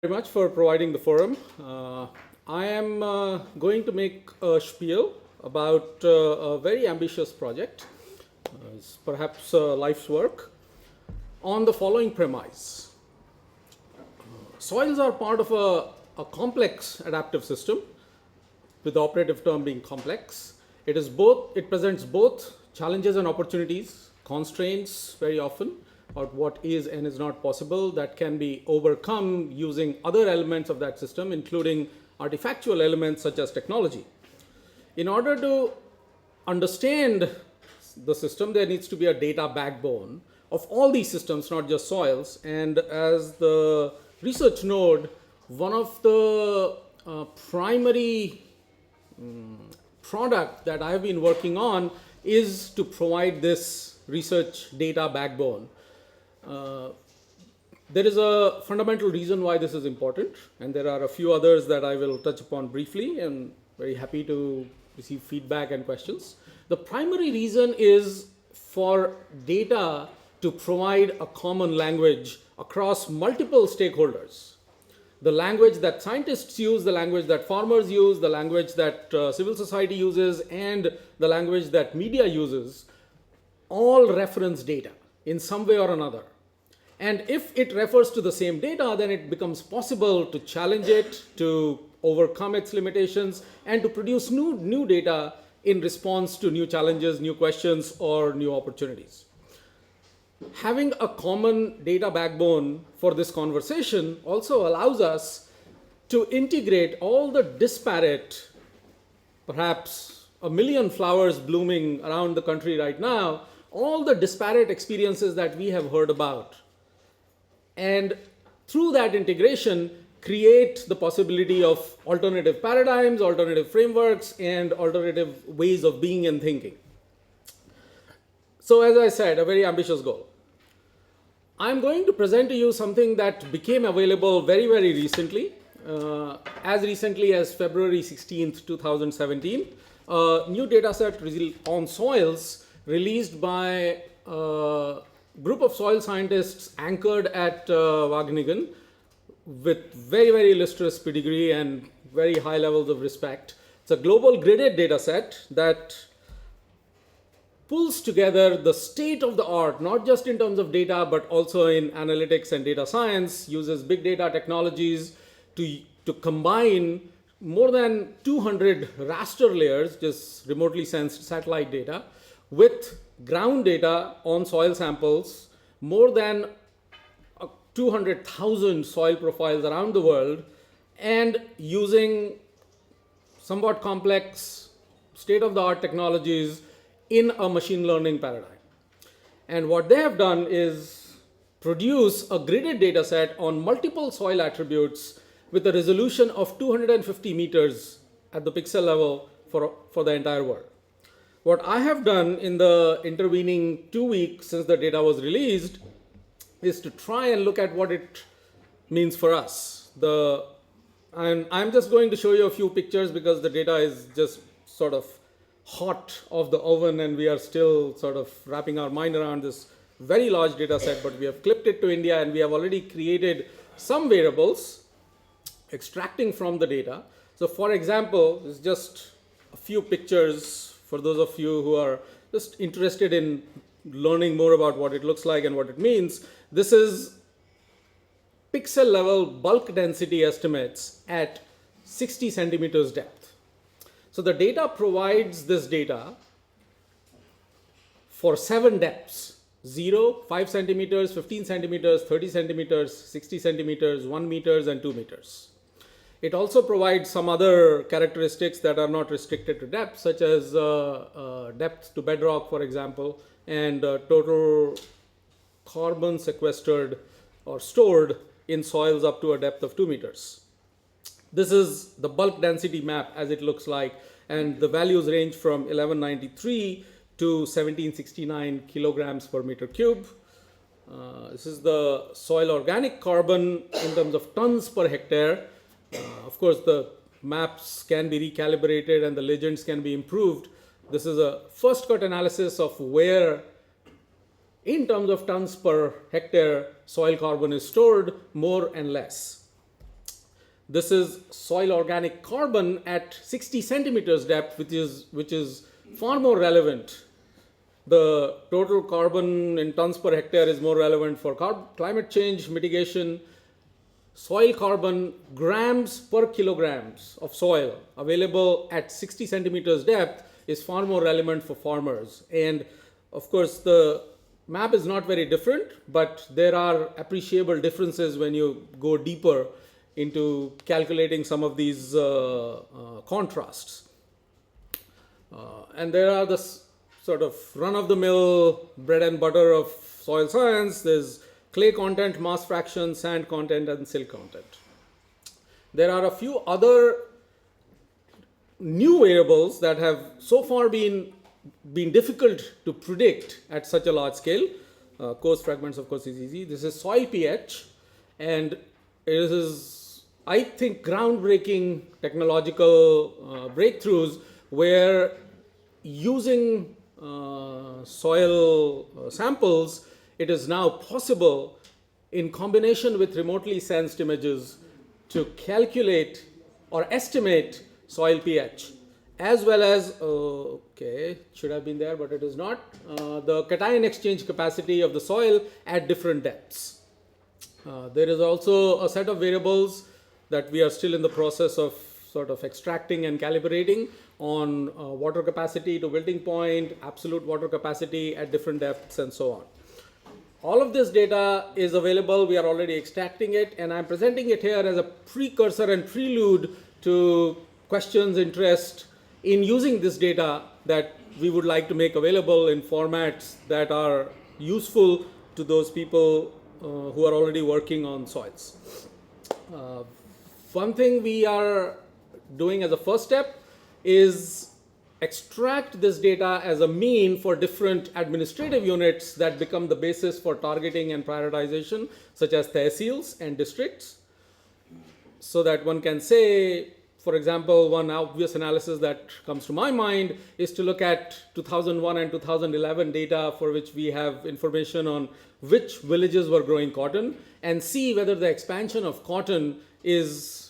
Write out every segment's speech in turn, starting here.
Very much for providing the forum. I am going to make a spiel about a very ambitious project, it's perhaps life's work, on the following premise. Soils are part of a complex adaptive system, with the operative term being complex. It presents both challenges and opportunities, constraints very often, about what is and is not possible that can be overcome using other elements of that system, including artifactual elements such as technology. In order to understand the system, there needs to be a data backbone of all these systems, not just soils. And as the research node, one of the primary product that I've been working on is to provide this research data backbone. There is a fundamental reason why this is important, and there are a few others that I will touch upon briefly, and very happy to receive feedback and questions. The primary reason is for data to provide a common language across multiple stakeholders. The language that scientists use, the language that farmers use, the language that civil society uses, and the language that media uses, all reference data in some way or another. And if it refers to the same data, then it becomes possible to challenge it, to overcome its limitations, and to produce new data in response to new challenges, new questions, or new opportunities. Having a common data backbone for this conversation also allows us to integrate all the disparate, perhaps a million flowers blooming around the country right now, all the disparate experiences that we have heard about. And through that integration, create the possibility of alternative paradigms, alternative frameworks, and alternative ways of being and thinking. So as I said, a very ambitious goal. I'm going to present to you something that became available very, very recently, as recently as February 16th, 2017, a new dataset on soils released by a group of soil scientists anchored at Wageningen with very, very illustrious pedigree and very high levels of respect. It's a global gridded dataset that pulls together the state of the art, not just in terms of data, but also in analytics and data science, uses big data technologies to combine more than 200 raster layers, just remotely sensed satellite data, with ground data on soil samples, more than 200,000 soil profiles around the world, and using somewhat complex state-of-the-art technologies in a machine learning paradigm. And what they have done is produce a gridded data set on multiple soil attributes with a resolution of 250 meters at the pixel level for the entire world. What I have done in the intervening 2 weeks since the data was released is to try and look at what it means for us. I'm just going to show you a few pictures because the data is just sort of hot off the oven and we are still sort of wrapping our mind around this very large data set, but we have clipped it to India and we have already created some variables extracting from the data. So for example, it's just a few pictures for those of you who are just interested in learning more about what it looks like and what it means. This is pixel level bulk density estimates at 60 centimeters depth. So the data provides this data for 7 depths: 0, 5 centimeters, 15 centimeters, 30 centimeters, 60 centimeters, 1 meters, and 2 meters. It also provides some other characteristics that are not restricted to depth, such as depth to bedrock, for example, and total carbon sequestered or stored in soils up to a depth of 2 meters. This is the bulk density map as it looks like, and the values range from 1193 to 1769 kilograms per meter cube. This is the soil organic carbon in terms of tons per hectare. Of course, the maps can be recalibrated and the legends can be improved. This is a first cut analysis of where, in terms of tons per hectare, soil carbon is stored, more and less. This is soil organic carbon at 60 centimeters depth, which is far more relevant. The total carbon in tons per hectare is more relevant for climate change mitigation. Soil carbon grams per kilograms of soil available at 60 centimeters depth is far more relevant for farmers. And of course, the map is not very different, but there are appreciable differences when you go deeper into calculating some of these contrasts. And there are the sort of run-of-the-mill bread and butter of soil science. There's clay content, mass fraction, sand content, and silt content. There are a few other new variables that have so far been difficult to predict at such a large scale. Coarse fragments, of course, is easy. This is soil pH, and it is, I think, groundbreaking technological breakthroughs where using soil samples, it is now possible, in combination with remotely sensed images, to calculate or estimate soil pH, as well as, okay, should have been there, but it is not, the cation exchange capacity of the soil at different depths. There is also a set of variables that we are still in the process of sort of extracting and calibrating on water capacity to wilting point, absolute water capacity at different depths, and so on. All of this data is available. We are already extracting it, and I'm presenting it here as a precursor and prelude to questions, interest in using this data that we would like to make available in formats that are useful to those people who are already working on soils. One thing we are doing as a first step is extract this data as a mean for different administrative units that become the basis for targeting and prioritization, such as tehsils and districts, so that one can say, for example, one obvious analysis that comes to my mind is to look at 2001 and 2011 data for which we have information on which villages were growing cotton, and see whether the expansion of cotton is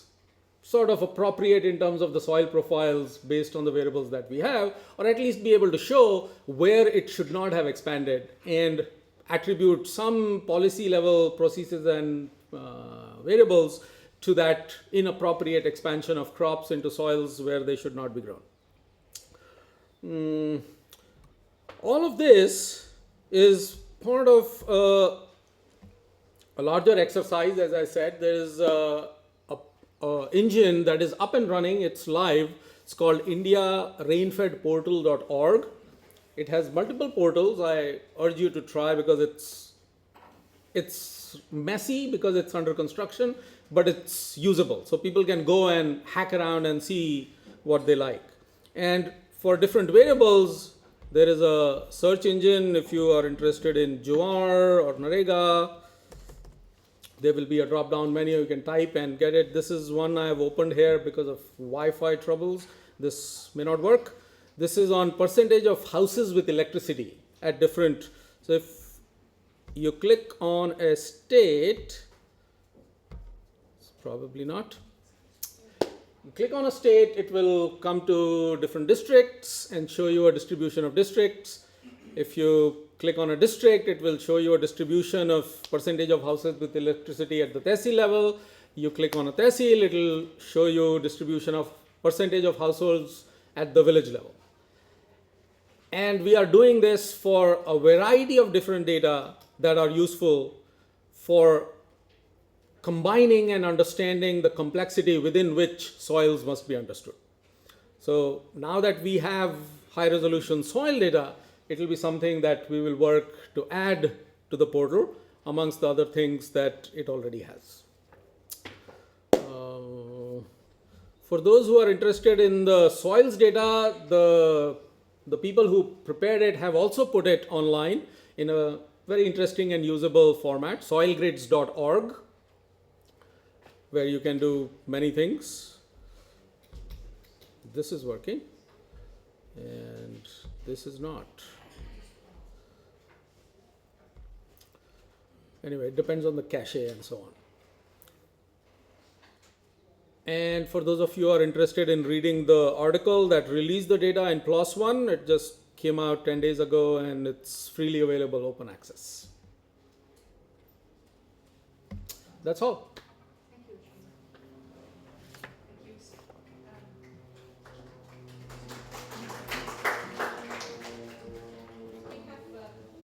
sort of appropriate in terms of the soil profiles based on the variables that we have, or at least be able to show where it should not have expanded and attribute some policy level processes and variables to that inappropriate expansion of crops into soils where they should not be grown. All of this is part of a larger exercise. As I said, there is a engine that is up and running. It's live. It's called indiarainfedportal.org. It has multiple portals. I urge you to try, because it's messy because it's under construction, but it's usable. So people can go and hack around and see what they like. And for different variables, there is a search engine. If you are interested in Jowar or Narega, there will be a drop-down menu. You can type and get it. This is one I have opened here because of Wi-Fi troubles. This may not work. This is on percentage of houses with electricity at different. So if you click on a state, it's probably not. You click on a state, it will come to different districts and show you a distribution of districts. If you click on a district, it will show you a distribution of percentage of houses with electricity at the tehsil level. You click on a tehsil, it will show you distribution of percentage of households at the village level. And we are doing this for a variety of different data that are useful for combining and understanding the complexity within which soils must be understood. So now that we have high resolution soil data, it will be something that we will work to add to the portal amongst the other things that it already has. For those who are interested in the soils data, the people who prepared it have also put it online in a very interesting and usable format, soilgrids.org, where you can do many things. This is working, and this is not. Anyway, it depends on the cache and so on. And for those of you who are interested in reading the article that released the data in PLOS One, it just came out 10 days ago and it's freely available, open access. That's all.